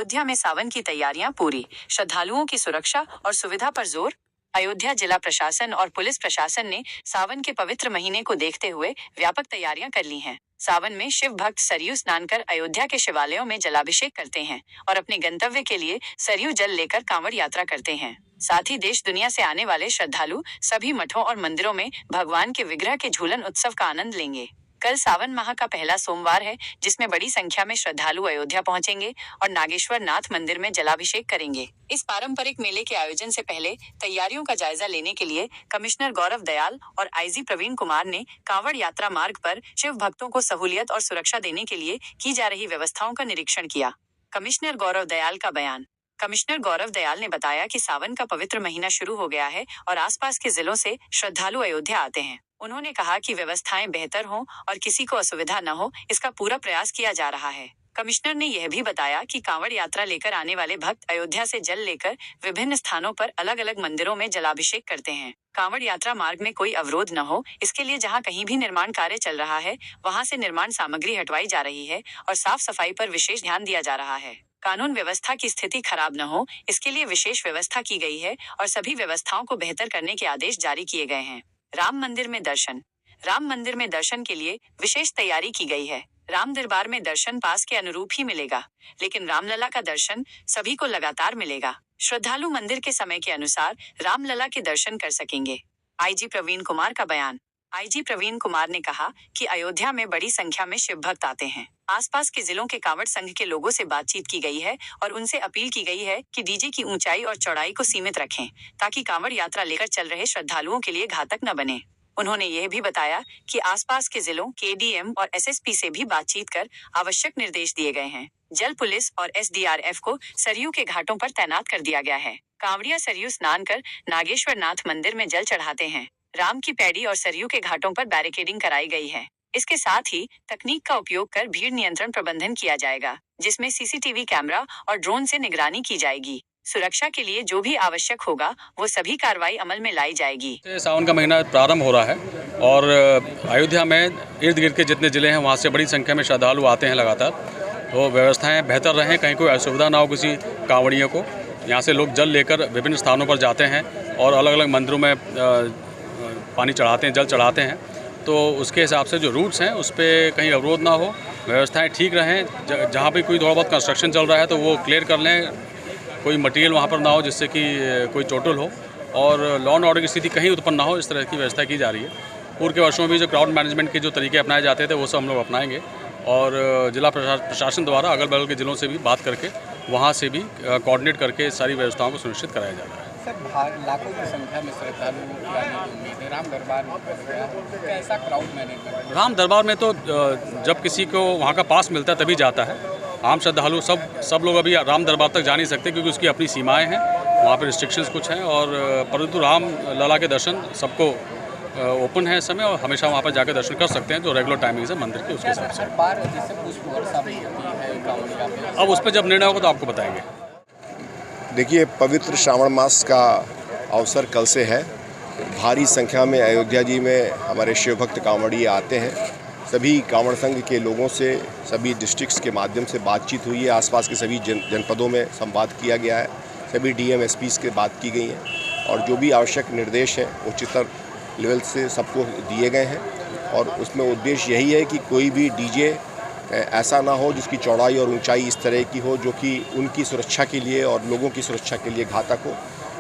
अयोध्या में सावन की तैयारियां पूरी, श्रद्धालुओं की सुरक्षा और सुविधा पर जोर। अयोध्या जिला प्रशासन और पुलिस प्रशासन ने सावन के पवित्र महीने को देखते हुए व्यापक तैयारियां कर ली हैं। सावन में शिव भक्त सरयू स्नान कर अयोध्या के शिवालयों में जलाभिषेक करते हैं और अपने गंतव्य के लिए सरयू जल लेकर कांवड़ यात्रा करते हैं। साथ ही देश दुनिया से आने वाले श्रद्धालु सभी मठों और मंदिरों में भगवान के विग्रह के झूलन उत्सव का आनंद लेंगे। कल सावन माह का पहला सोमवार है, जिसमें बड़ी संख्या में श्रद्धालु अयोध्या पहुंचेंगे और नागेश्वर नाथ मंदिर में जलाभिषेक करेंगे। इस पारंपरिक मेले के आयोजन से पहले तैयारियों का जायजा लेने के लिए कमिश्नर गौरव दयाल और आईजी प्रवीण कुमार ने कांवड़ यात्रा मार्ग पर शिव भक्तों को सहूलियत और सुरक्षा देने के लिए की जा रही व्यवस्थाओं का निरीक्षण किया। कमिश्नर गौरव दयाल का बयान। कमिश्नर गौरव दयाल ने बताया कि सावन का पवित्र महीना शुरू हो गया है और आसपास के जिलों से श्रद्धालु अयोध्या आते हैं। उन्होंने कहा कि व्यवस्थाएं बेहतर हों और किसी को असुविधा न हो, इसका पूरा प्रयास किया जा रहा है। कमिश्नर ने यह भी बताया कि कांवड़ यात्रा लेकर आने वाले भक्त अयोध्या से जल लेकर विभिन्न स्थानों पर अलग अलग मंदिरों में जलाभिषेक करते हैं। कांवड़ यात्रा मार्ग में कोई अवरोध न हो, इसके लिए जहां कहीं भी निर्माण कार्य चल रहा है, वहां से निर्माण सामग्री हटवाई जा रही है और साफ सफाई पर विशेष ध्यान दिया जा रहा है। कानून व्यवस्था की स्थिति खराब न हो, इसके लिए विशेष व्यवस्था की गई है और सभी व्यवस्थाओं को बेहतर करने के आदेश जारी किए गए हैं। राम मंदिर में दर्शन। राम मंदिर में दर्शन के लिए विशेष तैयारी की गई है। राम दरबार में दर्शन पास के अनुरूप ही मिलेगा, लेकिन रामलला का दर्शन सभी को लगातार मिलेगा। श्रद्धालु मंदिर के समय के अनुसार रामलला के दर्शन कर सकेंगे। आईजी प्रवीण कुमार का बयान। आईजी प्रवीण कुमार ने कहा कि अयोध्या में बड़ी संख्या में शिव भक्त आते हैं। आसपास के जिलों के कांवड़ संघ के लोगों से बातचीत की गई है और उनसे अपील की गई है कि डीजे की ऊंचाई और चौड़ाई को सीमित रखें, ताकि कांवड़ यात्रा लेकर चल रहे श्रद्धालुओं के लिए घातक न बने। उन्होंने यह भी बताया कि आसपास के जिलों केडीएम और एसएसपी से भी बातचीत कर आवश्यक निर्देश दिए गए हैं। जल पुलिस और एसडीआरएफ को सरयू के घाटों पर तैनात कर दिया गया है। कांवड़िया सरयू स्नान कर नागेश्वर नाथ मंदिर में जल चढ़ाते हैं। राम की पैड़ी और सरयू के घाटों पर बैरिकेडिंग कराई गई है। इसके साथ ही तकनीक का उपयोग कर भीड़ नियंत्रण प्रबंधन किया जाएगा, जिसमें सीसीटीवी कैमरा और ड्रोन से निगरानी की जाएगी। सुरक्षा के लिए जो भी आवश्यक होगा वो सभी कार्रवाई अमल में लाई जाएगी। सावन का महीना प्रारंभ हो रहा है और अयोध्या में इर्द गिर्द के जितने ज़िले हैं वहाँ से बड़ी संख्या में श्रद्धालु आते हैं लगातार। तो व्यवस्थाएं बेहतर रहें, कहीं कोई असुविधा ना हो किसी कांवड़ियों को। यहाँ से लोग जल लेकर विभिन्न स्थानों पर जाते हैं और अलग अलग मंदिरों में पानी चढ़ाते हैं, जल चढ़ाते हैं। तो उसके हिसाब से जो रूट्स हैं उस पर कहीं अवरोध ना हो, व्यवस्थाएँ ठीक रहें। जहाँ भी कोई थोड़ा बहुत कंस्ट्रक्शन चल रहा है तो वो क्लियर कर लें, कोई मटेरियल वहाँ पर ना हो जिससे कि कोई चोटल हो और लॉ एंड ऑर्डर की स्थिति कहीं उत्पन्न ना हो, इस तरह की व्यवस्था की जा रही है। पूर्व के वर्षों में भी जो क्राउड मैनेजमेंट के जो तरीके अपनाए जाते थे वो सब हम लोग अपनाएंगे और जिला प्रशासन द्वारा अगल बगल के ज़िलों से भी बात करके वहाँ से भी कोऑर्डिनेट करके सारी व्यवस्थाओं को सुनिश्चित कराया जा रहा है। सर, लाखों की संख्या में श्रद्धालु राम दरबार में कैसा क्राउड मैनेजमेंट? राम दरबार में तो जब किसी को वहाँ का पास मिलता है तभी जाता है। आम श्रद्धालु सब लोग अभी राम दरबार तक जा नहीं सकते क्योंकि उसकी अपनी सीमाएं हैं, वहाँ पर रिस्ट्रिक्शंस कुछ हैं और परंतु राम लला के दर्शन सबको ओपन है इस समय और हमेशा वहाँ पर जाकर दर्शन कर सकते हैं जो रेगुलर टाइमिंग है मंदिर के, उसके हिसाब से। अब उस पर जब निर्णय होगा तो आपको बताएंगे। देखिए, पवित्र श्रावण मास का अवसर कल से है। भारी संख्या में अयोध्या जी में हमारे शिव भक्त कांवड़िए आते हैं। सभी कांवड़ संघ के लोगों से सभी डिस्ट्रिक्ट्स के माध्यम से बातचीत हुई है। आसपास के सभी जनपदों में संवाद किया गया है। सभी डीएम एसपीज़ के बात की गई है और जो भी आवश्यक निर्देश हैं उच्चतर लेवल से सबको दिए गए हैं और उसमें उद्देश्य यही है कि कोई भी डीजे ऐसा ना हो जिसकी चौड़ाई और ऊंचाई इस तरह की हो जो कि उनकी सुरक्षा के लिए और लोगों की सुरक्षा के लिए घातक हो।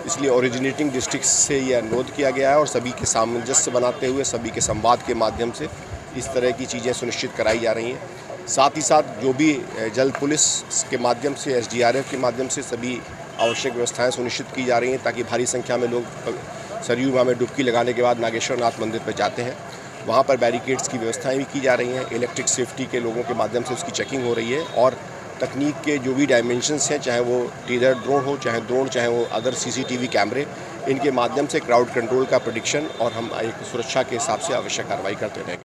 इसलिए ओरिजिनेटिंग डिस्ट्रिक्ट से यह अनुरोध किया गया है और सभी के सामंजस्य बनाते हुए सभी के संवाद के माध्यम से इस तरह की चीज़ें सुनिश्चित कराई जा रही हैं। साथ ही साथ जो भी जल पुलिस के माध्यम से एसडीआरएफ के माध्यम से सभी आवश्यक व्यवस्थाएं सुनिश्चित की जा रही हैं ताकि भारी संख्या में लोग सरयू माँ में डुबकी लगाने के बाद नागेश्वर नाथ मंदिर पर जाते हैं। वहाँ पर बैरिकेड्स की व्यवस्थाएं भी की जा रही हैं। इलेक्ट्रिक सेफ्टी के लोगों के माध्यम से उसकी चेकिंग हो रही है और तकनीक के जो भी डायमेंशंस हैं, चाहे वो टीजर ड्रोन हो, चाहे वो अदर सीसीटीवी कैमरे, इनके माध्यम से क्राउड कंट्रोल का प्रेडिक्शन और हम एक सुरक्षा के हिसाब से आवश्यक कार्रवाई करते रहेंगे।